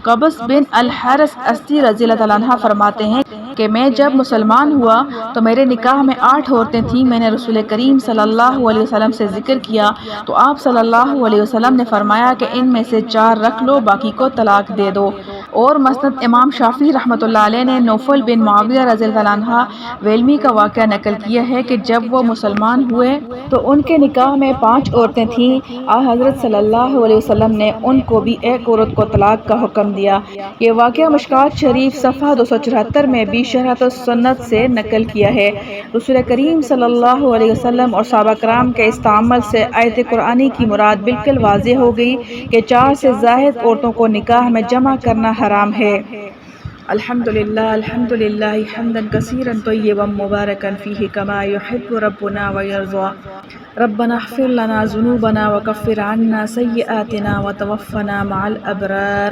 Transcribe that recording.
कबस बिन अल हारिस अस्दी रज़ियल्लाहु अन्हा फरमाते हैं कि मैं जब मुसलमान हुआ तो मेरे निकाह में 8 औरतें थीं। मैंने रसूल करीम सल्लल्लाहु अलैहि वसल्लम से जिक्र किया तो आप सल्लल्लाहु अलैहि वसल्लम ने फरमाया कि इनमें से 4 रख लो, बाकी को तलाक दे दो। और मसनद इमाम शाफी रहमतुल्लाह अलैह ने नौफल बिन मुआविया रज़ियल्लाहु अन्हा वेलमी का वाक़या नकल किया है कि जब वो मुसलमान हुए तो उनके निकाह में 5 औरतें थीं। आ हज़रत सल्लल्लाहु अलैहि वसल्लम ने उनको भी एक औरत को तलाक का हुक्म दिया। ये वाक़या मिशकात शरीफ सफ़ा 274 में भी शरह सुन्नत से नकल किया है। रसूल करीम सल्लल्लाहु अलैहि वसल्लम और सहाबा कराम के इस ताअम्मुल से आयत कुरानी की मुराद बिल्कुल वाज़ेह हो गई कि 4 से ज़ायद औरतों को निकाह में जमा करना हराम है। अल्हम्दुलिल्लाह हम्दन कसीरन तय्यबन मुबारकन फीही कमा युहिब्बु रब्बुना व यर्ज़ा। रब्बना इग़फिर लना ज़ुनूबना व कफ़्फ़िर अन्ना सय्यिआतिना व तवफ़्फ़ना मअल अबरार।